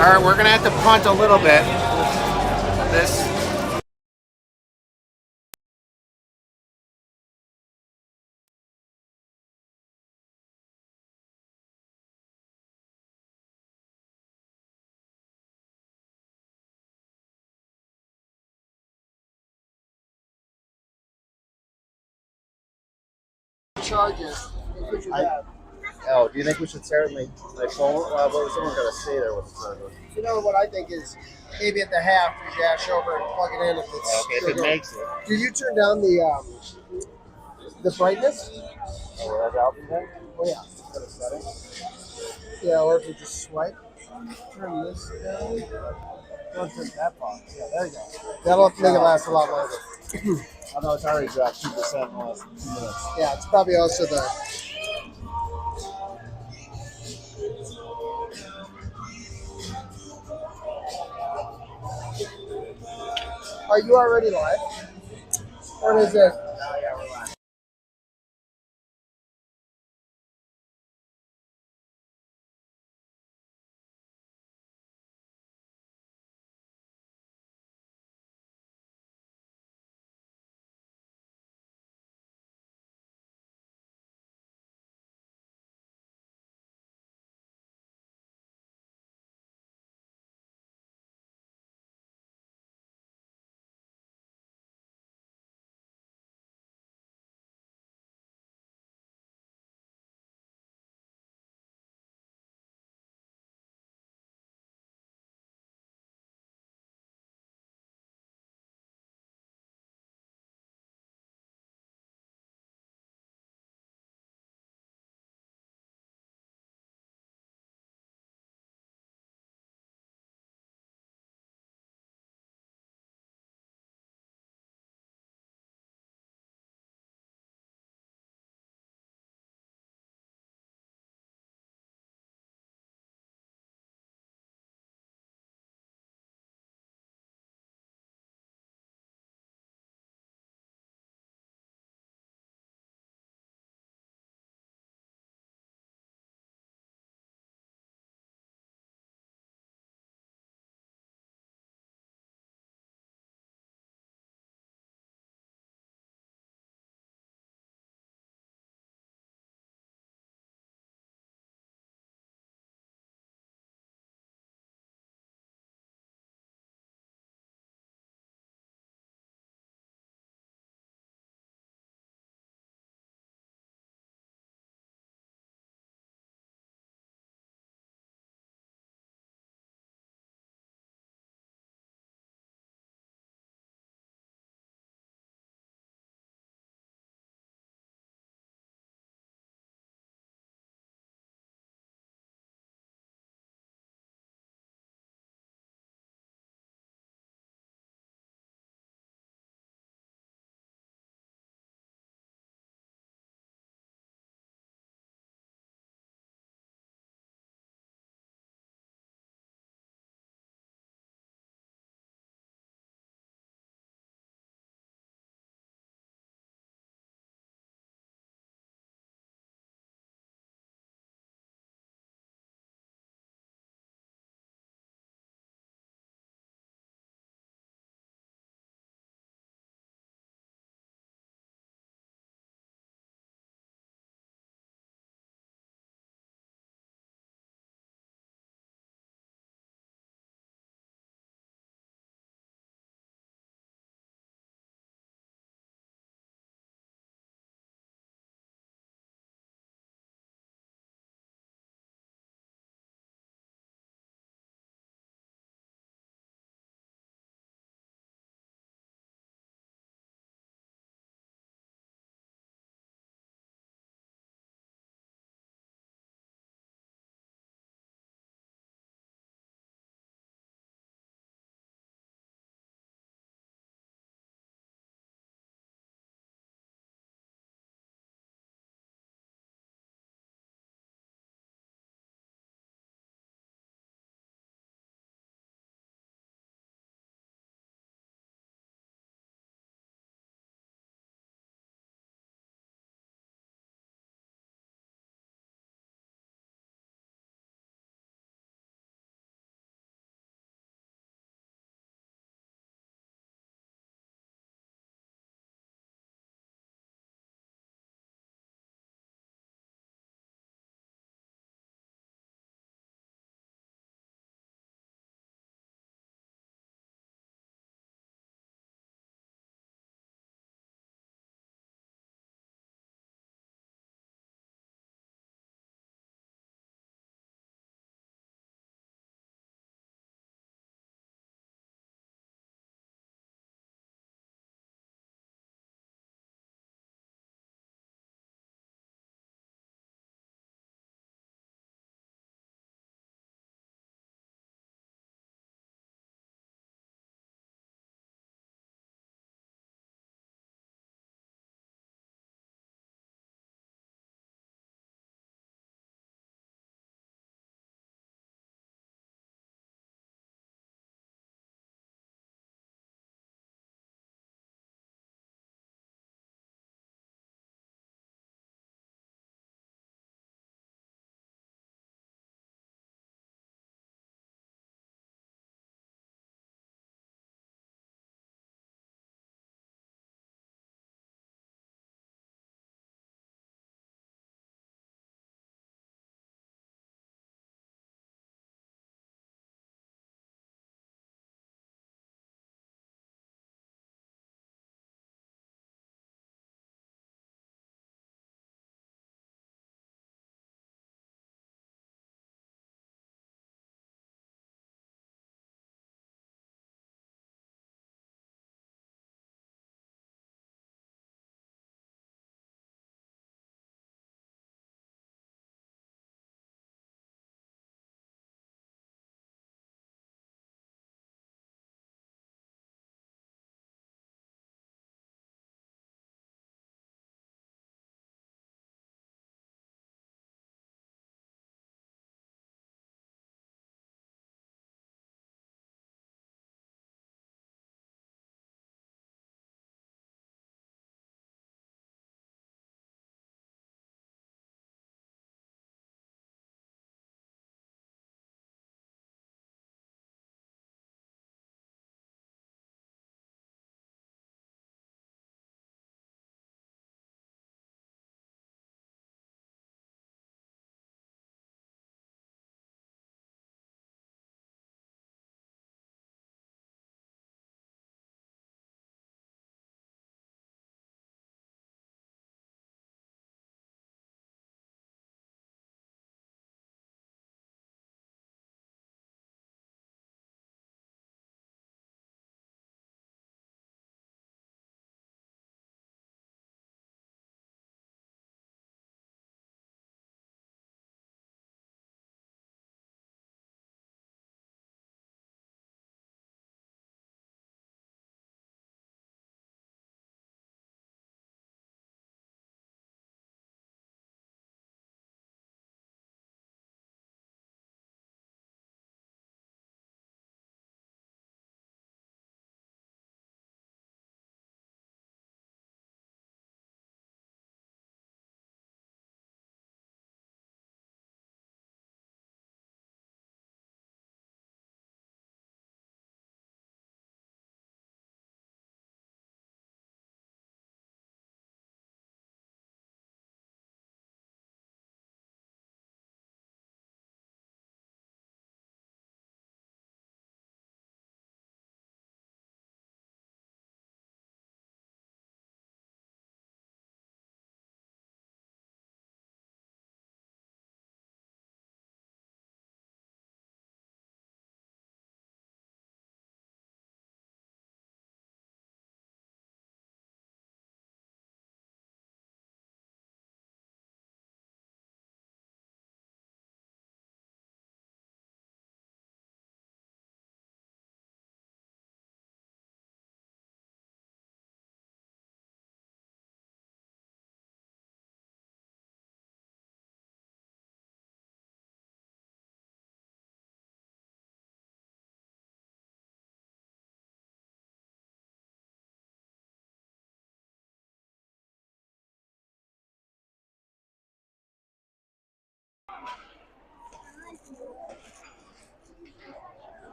All right, we're gonna have to punt a little bit. This. Charges. Oh, do you think we should certainly like phone? What was someone gonna say there with the charger? You know what I think is maybe at the half you dash over and plug it in if it's Okay, if still it going. makes it. Did you turn down the brightness? Oh, that's out there. Oh yeah. For the setting. Yeah, or if you just swipe. Turn this down. Don't turn that far. Yeah, there you go. That'll make it last a lot longer. I know it's already dropped 2% in the last 2 minutes. Yeah, it's probably also the. Are you already live? Or is it?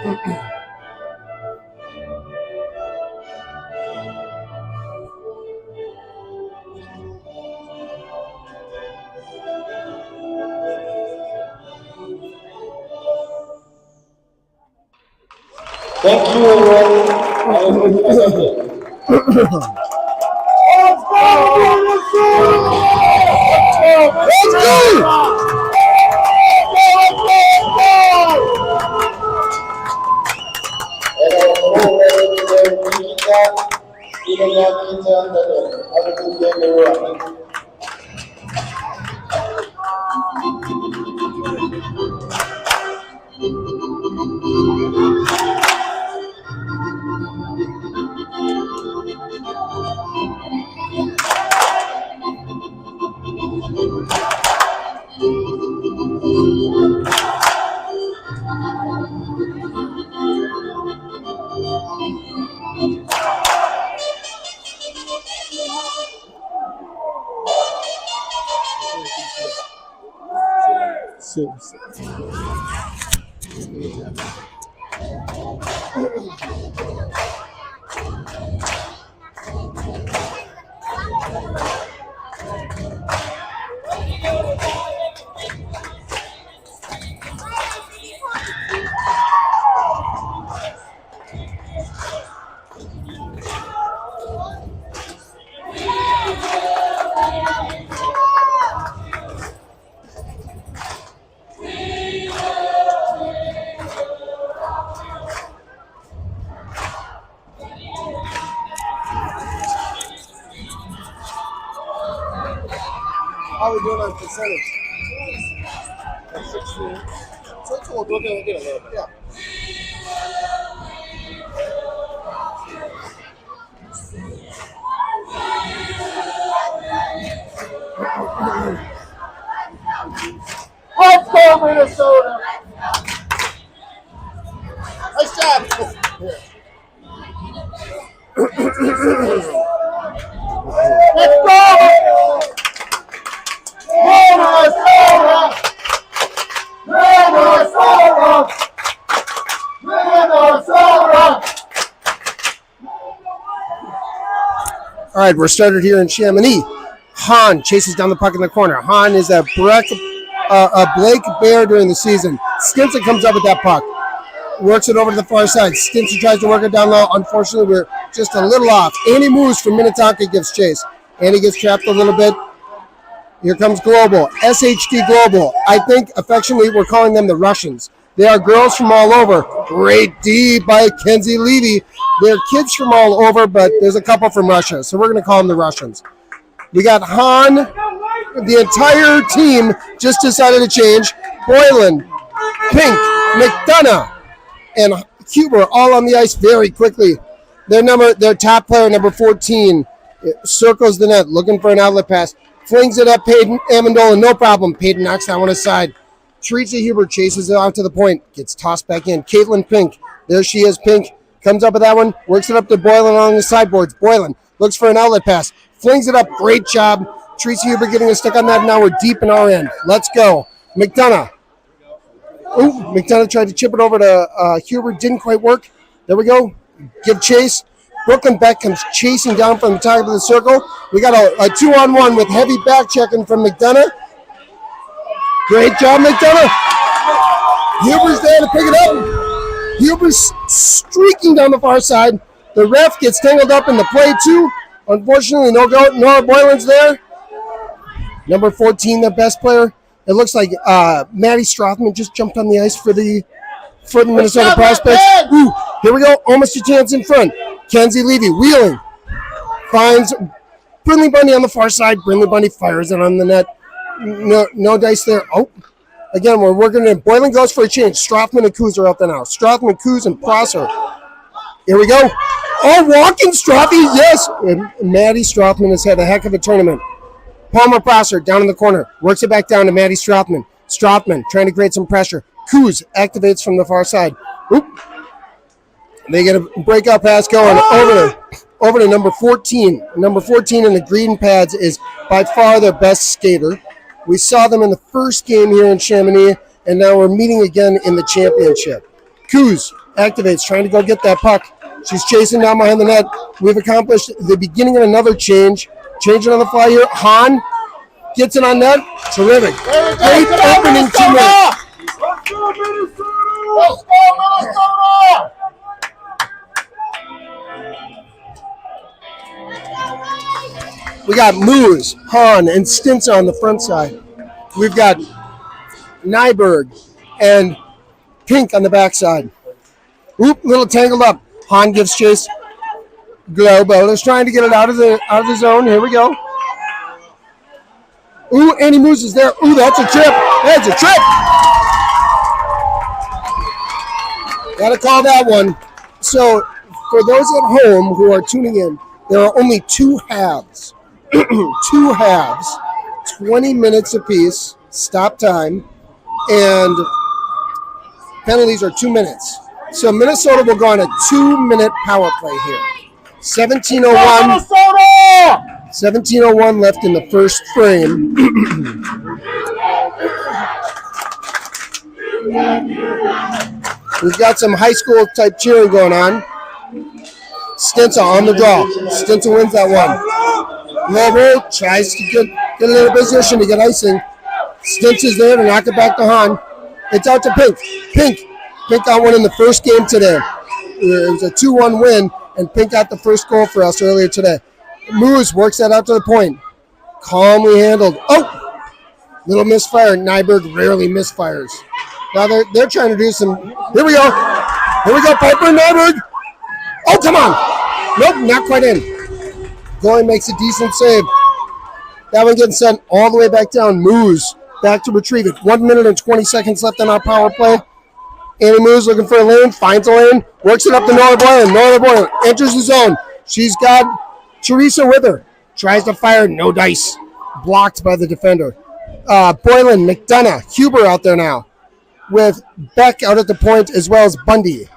Thank you, everyone. How are we doing on percentage? Like 16. So it's cool. We're going to get a little bit. Yeah. Let's go, Minnesota! Nice job! Let's go! Minnesota! Minnesota! Minnesota! All right, we're started here in Chamonix. Hahn chases down the puck in the corner. Hahn is a Blake Bear during the season. Stinson comes up with that puck. Works it over to the far side. Stinson tries to work it down low. Unfortunately, we're just a little off. Andy Moose from Minnetonka gives chase. Andy gets trapped a little bit. Here comes Global. SHD Global. I think affectionately we're calling them the Russians. They are girls from all over. Great D by Kenzie Levy. They're kids from all over, but there's a couple from Russia, so we're going to call them the Russians. We got Hahn. The entire team just decided to change. Boylan, Pink, McDonough, and Huber all on the ice very quickly. Their top player, number 14, circles the net, looking for an outlet pass. Flings it up, Peyton Amendola, no problem. Peyton knocks that one aside. Teresa Huber chases it out to the point, gets tossed back in. Caitlin Pink, there she is, Pink. Comes up with that one, works it up to Boylan along the sideboards. Boylan looks for an outlet pass, flings it up, great job. Teresa Huber getting a stick on that, now we're deep in our end. Let's go. McDonough. Ooh, McDonough tried to chip it over to Huber, didn't quite work. There we go. Give chase. Brooklyn Beck comes chasing down from the top of the circle. We got a 2-on-1 with heavy back checking from McDonough. Great job, McDonough. Huber's there to pick it up. Huber's streaking down the far side. The ref gets tangled up in the play too. Unfortunately, no go. Nora Boylan's there. Number 14, the best player. It looks like Maddie Strothman just jumped on the ice for the Minnesota Prospects. Ooh, here we go. Almost a chance in front. Kenzie Levy wheeling. Finds Brindley Bundy on the far side. Brindley Bundy fires it on the net. No dice there. Oh, again, we're working in. Boylan goes for a change. Strothman and Kuz are out there now. Strothman, Kuz, and Prosser. Here we go. Oh, walking Strothy, yes. And Maddie Strothman has had a heck of a tournament. Palmer Prosser down in the corner. Works it back down to Maddie Strothman. Strothman trying to create some pressure. Kuz activates from the far side. Oop. They get a breakout pass going over to number 14. Number 14 in the green pads is by far their best skater. We saw them in the first game here in Chamonix, and now we're meeting again in the championship. Kuz activates, trying to go get that puck. She's chasing down behind the net. We've accomplished the beginning of another change. Changing on the fly here. Hahn gets it on net. Terrific. Great opening 2 minutes. Let's go, Minnesota! We got Moose, Hahn, and Stinson on the front side. We've got Nyberg and Pink on the backside. Oop, little tangled up. Hahn gives chase. Globo is trying to get it out of the zone. Here we go. Ooh, Andy Moose is there. Ooh, that's a trip. That's a trip. Gotta call that one. So, for those at home who are tuning in, there are only 2 halves. 2 halves. 20 minutes apiece. Stop time. And penalties are 2 minutes. So Minnesota will go on a 2-minute power play here. 17:01 left in the first frame. We've got some high school type cheering going on. Stinson on the draw. Stinson wins that one. Glover tries to get a little position to get icing. Stinson's there to knock it back to Hahn. It's out to Pink. Pink got one in the first game today. It was a 2-1 win, and Pink got the first goal for us earlier today. Moose works that out to the point. Calmly handled. Oh! Little misfire. Nyberg rarely misfires. Now they're trying to do some. Here we go. Piper Nyberg. Oh, come on. Nope, not quite in. Goalie makes a decent save. That one getting sent all the way back down. Moose back to retrieve it. 1 minute and 20 seconds left on our power play. Annie Moose looking for a lane, finds a lane, works it up to Norah Boylan. Norah Boylan enters the zone. She's got Teresa with her. Tries to fire, no dice. Blocked by the defender. Boylan, McDonough, Huber out there now. With Beck out at the point as well as Bundy.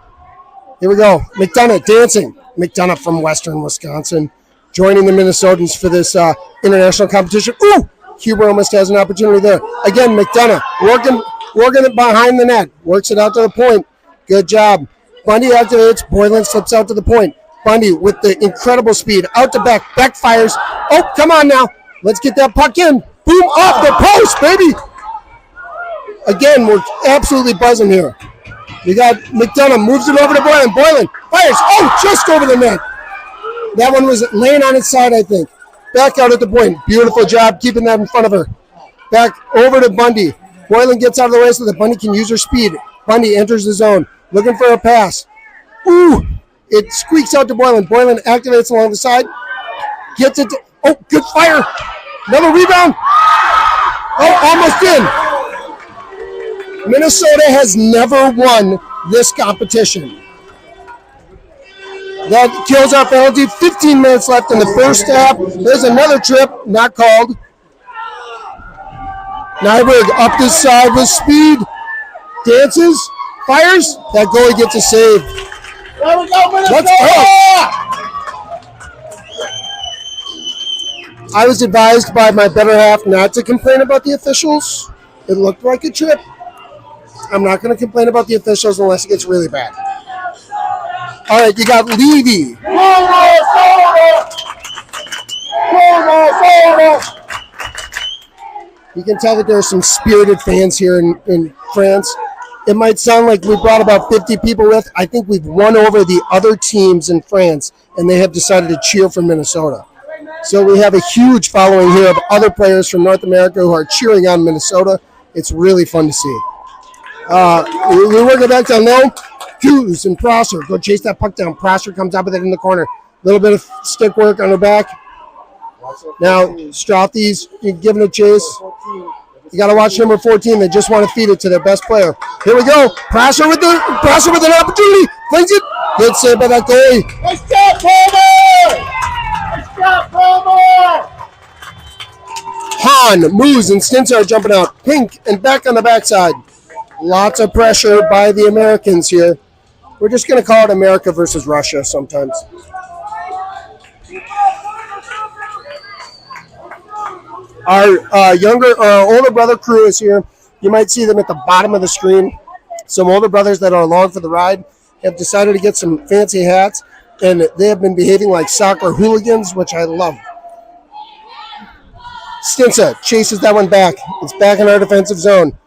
Here we go. McDonough dancing. McDonough from Western Wisconsin. Joining the Minnesotans for this international competition. Ooh! Huber almost has an opportunity there. Again, McDonough working it behind the net. Works it out to the point. Good job. Bundy activates. Boylan slips out to the point. Bundy with the incredible speed. Out to Beck. Beck fires. Oh, come on now. Let's get that puck in. Boom, off the post, baby. Again, we're absolutely buzzing here. We got McDonough. Moves it over to Boylan. Boylan fires. Oh, just over the net. That one was laying on its side, I think. Back out at the point. Beautiful job keeping that in front of her. Back over to Bundy. Boylan gets out of the way so that Bundy can use her speed. Bundy enters the zone. Looking for a pass. Ooh! It squeaks out to Boylan. Boylan activates along the side. Gets it to, oh, good fire. Another rebound. Oh, almost in. Minnesota has never won this competition. That kills our penalty. 15 minutes left in the first half. There's another trip, not called. Nyberg up this side with speed. Dances, fires. That goalie gets a save. There we go, Minnesota! Let's go. I was advised by my better half not to complain about the officials. It looked like a trip. I'm not going to complain about the officials unless it gets really bad. All right, you got Levy. You can tell that there are some spirited fans here in France. It might sound like we brought about 50 people with. I think we've won over the other teams in France, and they have decided to cheer for Minnesota. So we have a huge following here of other players from North America who are cheering on Minnesota. It's really fun to see. We work it back down low. Hughes and Prosser go chase that puck down. Prosser comes up with it in the corner. A little bit of stick work on her back. Now, Strothy's giving a chase. You got to watch number 14. They just want to feed it to their best player. Here we go. Prosser with an opportunity. Flings it. Good save by that goalie. Let's go, Palmer! Let's go, Palmer! Hahn, Moose, and Stinson are jumping out. Pink and Beck on the backside. Lots of pressure by the Americans here. We're just going to call it America versus Russia sometimes. Our older brother crew is here. You might see them at the bottom of the screen. Some older brothers that are along for the ride. have decided to get some fancy hats, and they have been behaving like soccer hooligans, which I love. Stinsa chases that one back. It's back in our defensive zone.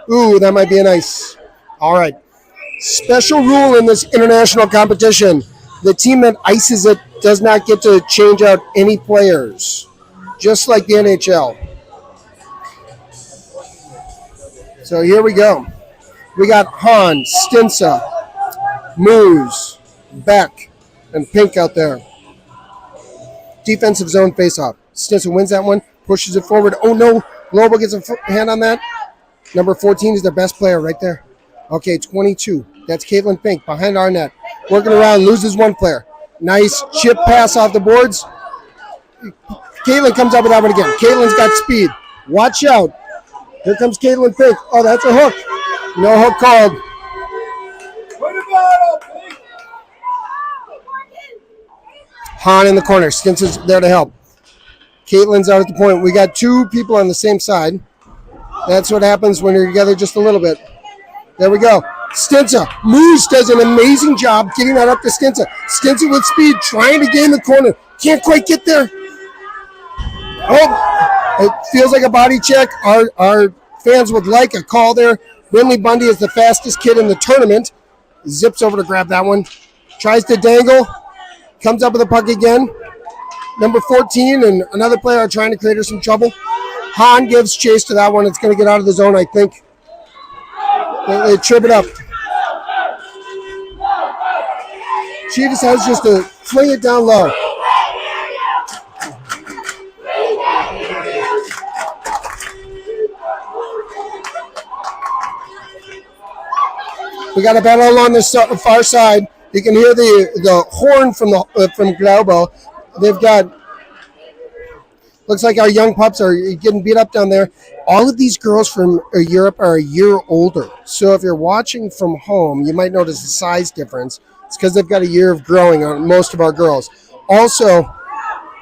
Ooh, that might be a nice. All right. Special rule in this international competition. The team that ices it does not get to change out any players, just like the NHL. So here we go. We got Hahn, Stinsa, Moose, Beck, and Pink out there. Defensive zone faceoff. Stinsa wins that one, pushes it forward. Oh no, Global gets a hand on that. Number 14 is their best player right there. Okay, 22. That's Caitlin Pink behind our net. Working around, loses one player. Nice chip pass off the boards. Caitlin comes up with that one again. Caitlin's got speed. Watch out. Here comes Caitlin Pink. Oh, that's a hook. No hook called. Hahn in the corner. Stinson's there to help. Caitlin's out at the point. We got two people on the same side. That's what happens when you're together just a little bit. There we go. Stinsa. Moose does an amazing job getting that up to Stinsa. Stinsa with speed, trying to gain the corner. Can't quite get there. Oh, it feels like a body check. Our fans would like a call there. Winley Bundy is the fastest kid in the tournament. Zips over to grab that one. Tries to dangle. Comes up with the puck again. Number 14 and another player are trying to create her some trouble. Hahn gives chase to that one. It's going to get out of the zone, I think. They trip it up. She decides just to fling it down low. We got a battle along the far side. You can hear the horn from Glaubo. They've got, looks like our young pups are getting beat up down there. All of these girls from Europe are a year older. So if you're watching from home, you might notice the size difference. It's because they've got a year of growing on most of our girls. Also,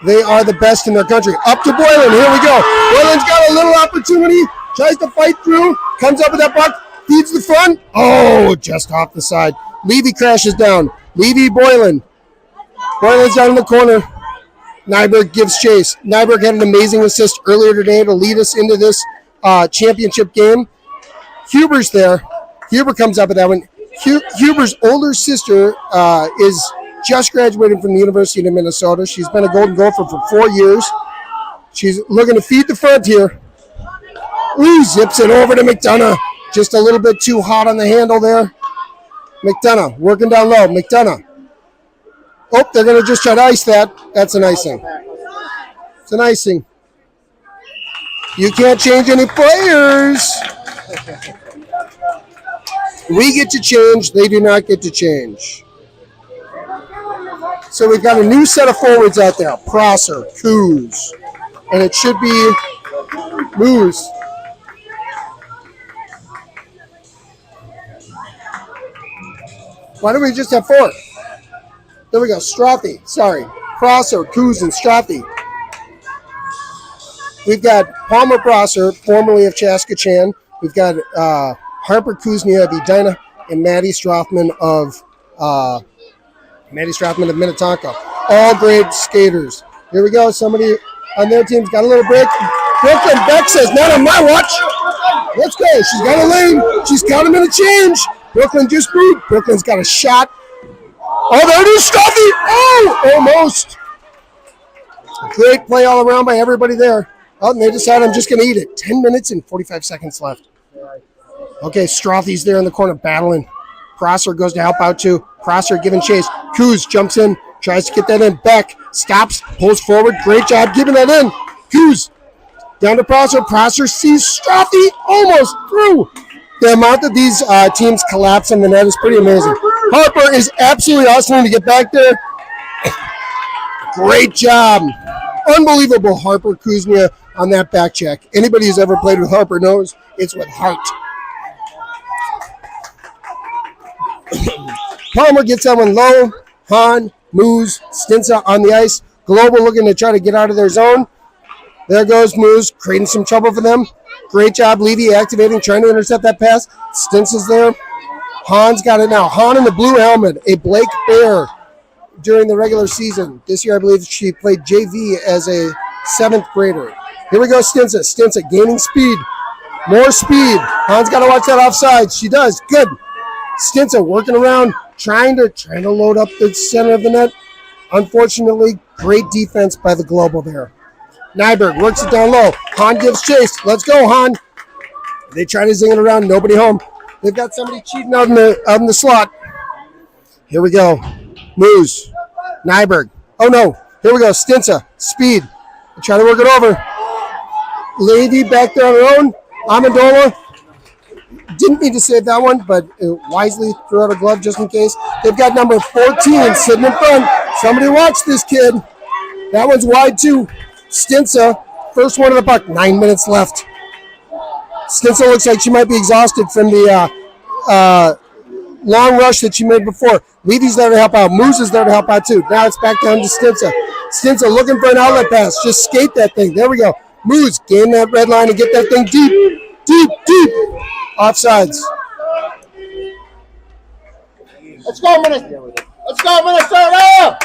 they are the best in their country. Up to Boylan. Here we go. Boylan's got a little opportunity. Tries to fight through. Comes up with that puck. Feeds the front. Oh, just off the side. Levy crashes down. Levy, Boylan. Boylan's down in the corner. Nyberg gives chase. Nyberg had an amazing assist earlier today to lead us into this championship game. Huber's there. Huber comes up with that one. Huber's older sister is just graduating from the University of Minnesota. She's been a Golden Gopher for 4 years. She's looking to feed the front here. Ooh, zips it over to McDonough. Just a little bit too hot on the handle there. McDonough working down low. McDonough. Oh, they're going to just try to ice that. That's an icing. It's an icing. You can't change any players. We get to change. They do not get to change. So we've got a new set of forwards out there. Prosser, Coos, and it should be Moose. Why don't we just have four? There we go. Strothy. Sorry. Prosser, Coos, and Strothy. We've got Palmer Prosser, formerly of Chaskachan. We've got Harper Kuznia of Edina and Maddie Strothman of Minnetonka. All great skaters. Here we go. Somebody on their team's got a little break. Brooklyn Beck says, not on my watch. Let's go. She's got a lane. She's got him in a change. Brooklyn just moved. Brooklyn's got a shot. Oh, there it is, Stuffy. Oh, almost. Great play all around by everybody there. Oh, and they decide I'm just going to eat it. 10 minutes and 45 seconds left. Okay, Strothy's there in the corner battling. Prosser goes to help out too. Prosser giving chase. Coos jumps in, tries to get that in. Beck stops, pulls forward. Great job giving that in. Coos down to Prosser. Prosser sees Strothy almost through. The amount that these teams collapse on the net is pretty amazing. Harper is absolutely awesome to get back there. Great job. Unbelievable Harper Kuznia on that back check. Anybody who's ever played with Harper knows it's with heart. Palmer gets that one low. Hahn, Moose, Stinsa on the ice. Global looking to try to get out of their zone. There goes Moose, creating some trouble for them. Great job, Levy activating, trying to intercept that pass. Stintz is there. Hahn's got it now. Hahn in the blue helmet, a Blake Bear during the regular season. This year, I believe she played JV as a 7th grader. Here we go, Stinza. Stinza gaining speed. More speed. Hahn's got to watch that offside. She does. Good. Stinza working around, trying to load up the center of the net. Unfortunately, great defense by the Global there. Nyberg works it down low. Hahn gives chase. Let's go, Hahn. They try to zing it around. Nobody home. They've got somebody cheating out in the slot. Here we go. Moose. Nyberg. Oh, no. Here we go. Stinza. Speed. They try to work it over. Levy back there on her own. Amendola. Didn't mean to save that one, but wisely threw out a glove just in case. They've got number 14 sitting in front. Somebody watch this kid. That one's wide, too. Stinza, first one of the puck. 9 minutes left. Stinza looks like she might be exhausted from the long rush that she made before. Levy's there to help out. Moose is there to help out, too. Now it's back down to Stinza. Stinza looking for an outlet pass. Just skate that thing. There we go. Moose, gain that red line and get that thing deep. Deep. Offsides. Let's go, Minnesota! Let's go, Minnesota!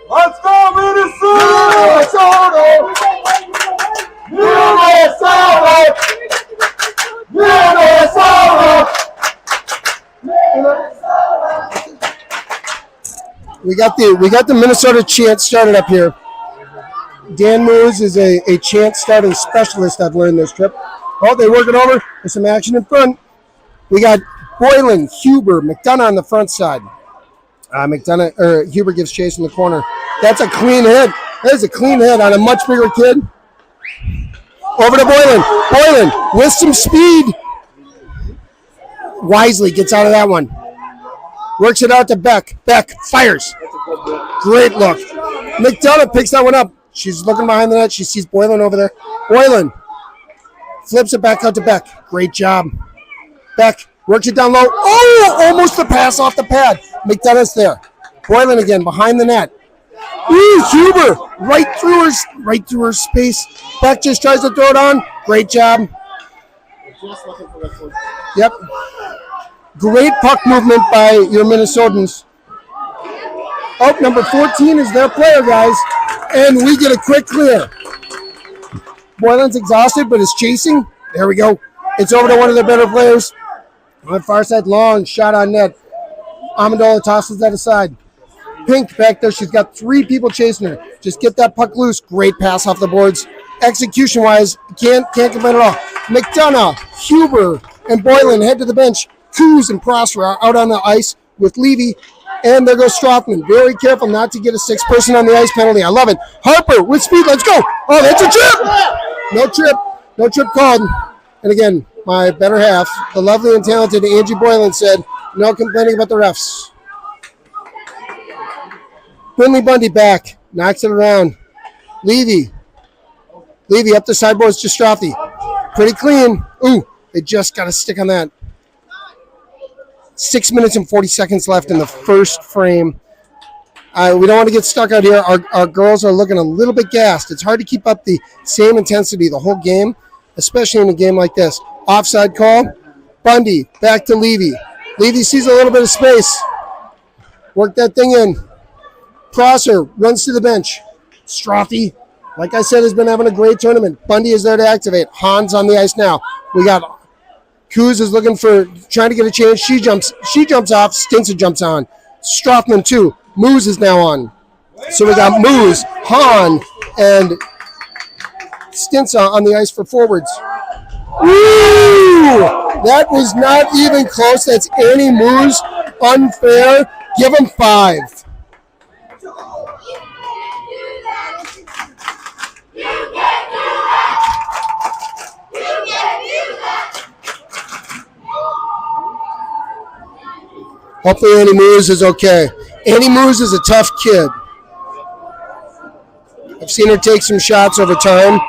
Let's go, Minnesota! Minnesota! We got the Minnesota chant started up here. Dan Moose is a chant starting specialist, I've learned this trip. Oh, they work it over. There's some action in front. We got Boylan, Huber, McDonough on the front side. Huber gives chase in the corner. That's a clean hit. That is a clean hit on a much bigger kid. Over to Boylan. Boylan with some speed. Wisely gets out of that one. Works it out to Beck. Beck fires. Great look. McDonough picks that one up. She's looking behind the net. She sees Boylan over there. Boylan flips it back out to Beck. Great job. Beck works it down low. Oh, almost the pass off the pad. McDonough's there. Boylan again behind the net. Ooh, Huber right through her space. Beck just tries to throw it on. Great job. Yep. Great puck movement by your Minnesotans. Oh, number 14 is their player, guys. And we get a quick clear. Boylan's exhausted, but is chasing. There we go. It's over to one of their better players. On the far side, long shot on net. Amendola tosses that aside. Pink back there. She's got 3 people chasing her. Just get that puck loose. Great pass off the boards. Execution-wise, can't complain at all. McDonough, Huber, and Boylan head to the bench. Coos and Prosper are out on the ice with Levy. And there goes Strothman. Very careful not to get a 6th person on the ice penalty. I love it. Harper with speed. Let's go. Oh, that's a trip. No trip called. And again, my better half, the lovely and talented Angie Boylan said, no complaining about the refs. Quinley Bundy back. Knocks it around. Levy up the sideboards to Strothy. Pretty clean. Ooh, they just got a stick on that. 6 minutes and 40 seconds left in the first frame. We don't want to get stuck out here. Our girls are looking a little bit gassed. It's hard to keep up the same intensity the whole game, especially in a game like this. Offside call. Bundy back to Levy. Levy sees a little bit of space. Work that thing in. Prosser runs to the bench. Strothy, like I said, has been having a great tournament. Bundy is there to activate. Hahn's on the ice now. We got Coos is trying to get a chance. She jumps off. Stinson jumps on. Strothman too. Moose is now on. So we got Moose, Hahn, and Stinson on the ice for forwards. Ooh! That was not even close. That's Annie Moose. Unfair. Give him 5. Hopefully Annie Moose is okay. Annie Moose is a tough kid. I've seen her take some shots over time,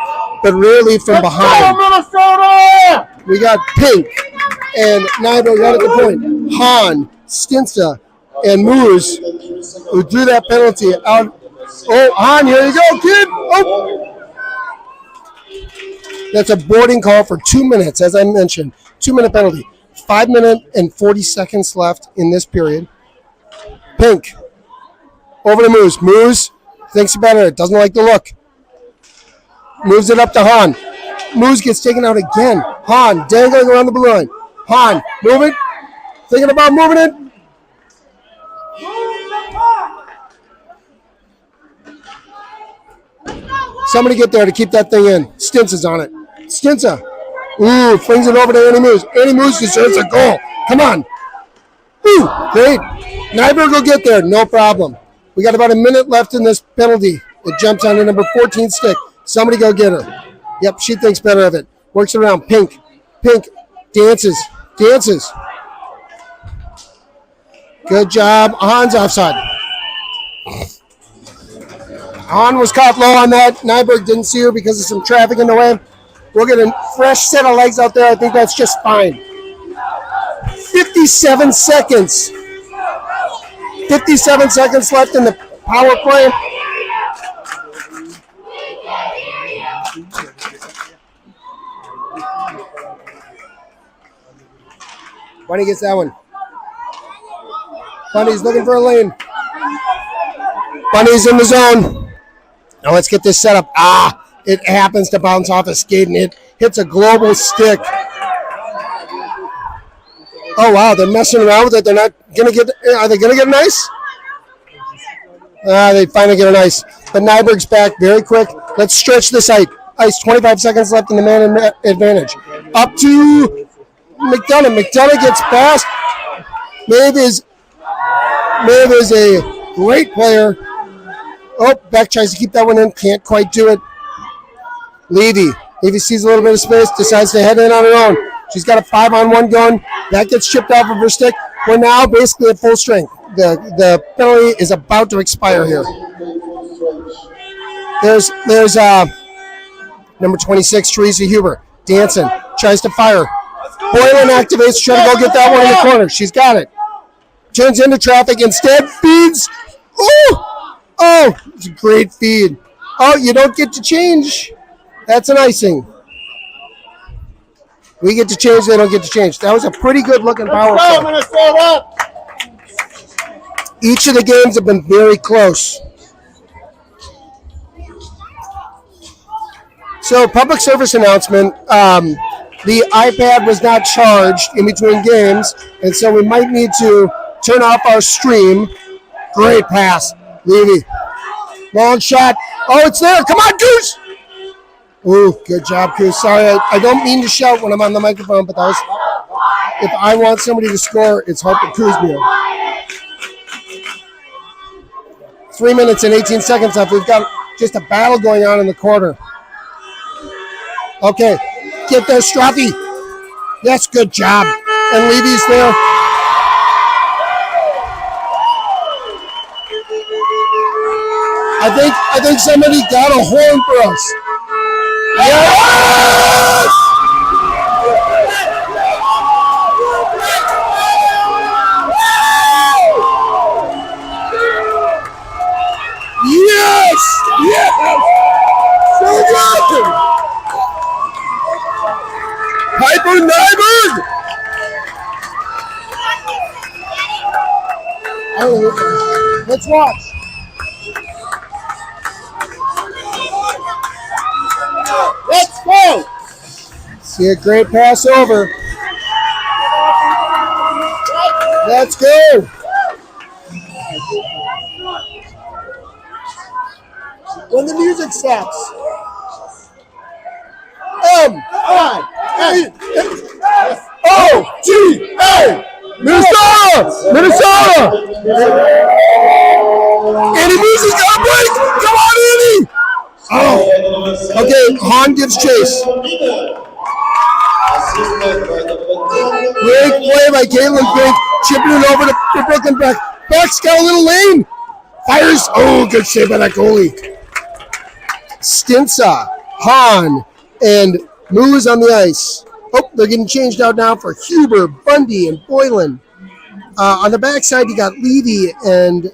but rarely from behind. Minnesota! We got Pink and Nyberg right at the point. Hahn, Stinsa, and Moose, who drew that penalty out. Oh, on, here you go, kid. Oh. That's a boarding call for 2 minutes, as I mentioned. 2-minute penalty. 5 minutes and 40 seconds left in this period. Pink. Over to Moose. Moose thinks about it. Doesn't like the look. Moves it up to Han. Moose gets taken out again. Han dangling around the blue line. Han, move it. Thinking about moving it. Somebody get there to keep that thing in. Stinsa's on it. Stinsa. Ooh, flings it over to Andy Moose. Andy Moose deserves a goal. Come on. Ooh, great. Nyberg will get there. No problem. We got about a minute left in this penalty. It jumps on the number 14 stick. Somebody go get her. Yep, she thinks better of it. Works it around. Pink. Pink dances. Dances. Good job. Han's offside. Han was caught low on that. Nyberg didn't see her because of some traffic in the way. We'll get a fresh set of legs out there. I think that's just fine. 57 seconds. 57 seconds left in the power play. Bunny gets that one. Bunny's looking for a lane. Bunny's in the zone. Now let's get this set up. It happens to bounce off a skate and it hits a global stick. Oh, wow, they're messing around with it. They're not going to get – are they going to get an ice? They finally get an ice. But Nyberg's back very quick. Let's stretch this ice. 25 seconds left in the man advantage. Up to McDonough. McDonough gets past. Maeve is a great player. Oh, Beck tries to keep that one in. Can't quite do it. Levy sees a little bit of space, decides to head in on her own. She's got a 5-on-1 going. That gets chipped off of her stick. We're now basically at full strength. The penalty is about to expire here. There's number 26, Teresa Huber, dancing, tries to fire. Boylan activates, trying to go get that one in the corner. She's got it. Turns into traffic, instead feeds. Oh, it's a great feed. Oh, you don't get to change. That's an icing. We get to change, they don't get to change. That was a pretty good looking power play. Each of the games have been very close. So, public service announcement. The iPad was not charged in between games, and so we might need to turn off our stream. Great pass. Levy. Long shot. Oh, it's there. Come on, Goose. Ooh, good job, Goose. Sorry, I don't mean to shout when I'm on the microphone, but that was, if I want somebody to score, it's Harper Kuzmiel. 3 minutes and 18 seconds left. We've got just a battle going on in the corner. Okay, get there, Straffi. Yes, good job. And Levy's there. I think somebody got a horn for us. Yes! Yes! Yes! So good! Piper Nyberg! Let's watch. Let's go! See a great pass over. Let's go! When the music stops. M-I-N-O-T-A! Minnesota! Minnesota! Andy Moose has got a break! Come on, Andy! Oh, okay, Han gives chase. Great play by Caitlin Pink, chipping it over to Brooklyn Beck. Beck's got a little lane. Fires. Oh, good save by that goalie. Stinsa, Han, and Moose on the ice. Oh, they're getting changed out now for Huber, Bundy, and Boylan. On the backside, you got Levy and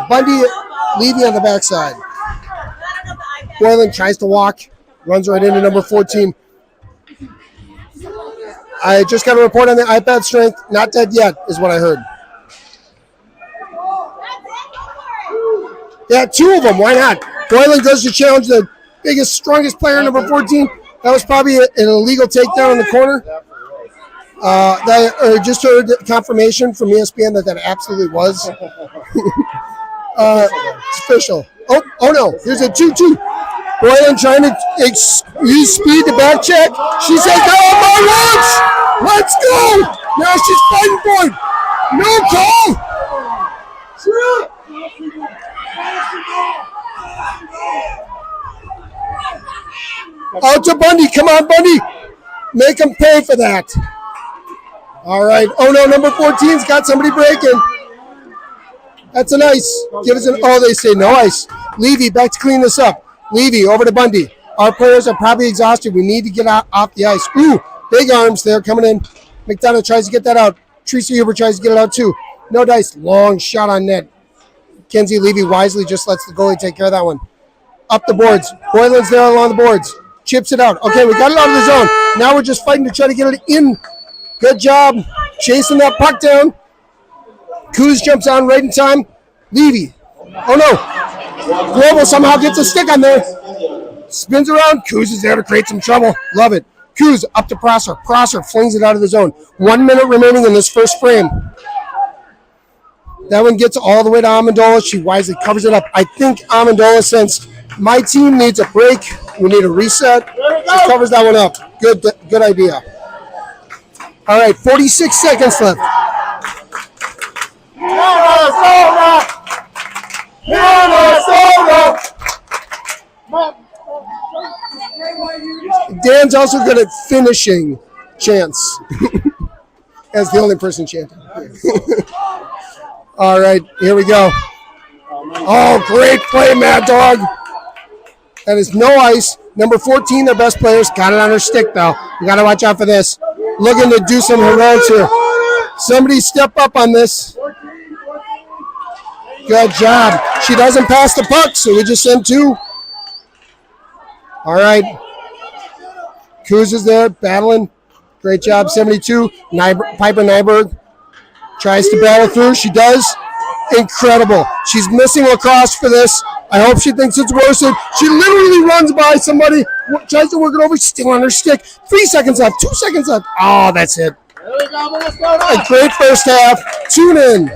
Bundy, Levy on the backside. Boylan tries to walk, runs right into number 14. I just got a report on the iPad strength. Not dead yet, is what I heard. Yeah, 2 of them. Why not? Boylan goes to challenge the biggest, strongest player, number 14. That was probably an illegal takedown in the corner. Just heard confirmation from ESPN that absolutely was. It's official. Oh no, there's a 2-2. Boylan trying to use speed to back check. She says, "No, my words! Let's go!" Now she's fighting for it. No call. Out to Bundy. Come on, Bundy. Make him pay for that. All right. Oh no, number 14's got somebody breaking. That's an ice. Give us an. Oh, they say no ice. Levy back to clean this up. Levy over to Bundy. Our players are probably exhausted. We need to get off the ice. Ooh, big arms there coming in. McDonough tries to get that out. Teresa Huber tries to get it out too. No dice. Long shot on net. Kenzie Levy wisely just lets the goalie take care of that one. Up the boards. Boylan's there along the boards. Chips it out. Okay, we got it out of the zone. Now we're just fighting to try to get it in. Good job chasing that puck down. Kuz jumps on right in time. Levy. Oh no. Global somehow gets a stick on there. Spins around. Kuz is there to create some trouble. Love it. Kuz up to Prosser. Prosser flings it out of the zone. 1 minute remaining in this first frame. That one gets all the way to Amendola. She wisely covers it up. I think Amendola, since my team needs a break, we need a reset, she covers that one up. Good idea. All right, 46 seconds left. Dan's also good at finishing chants. As the only person chanting. All right, here we go. Oh, great play, Mad Dog. That is no ice. Number 14, their best players. Got it on her stick, though. We got to watch out for this. Looking to do some heroics here. Somebody step up on this. Good job. She doesn't pass the puck, so we just send 2. All right. Kuz is there, battling. Great job, 72. Piper Nyberg tries to battle through. She does. Incredible. She's missing lacrosse for this. I hope she thinks it's worth it. She literally runs by somebody, tries to work it over, still on her stick. 3 seconds left, 2 seconds left. Oh, that's it. A great first half. Tune in.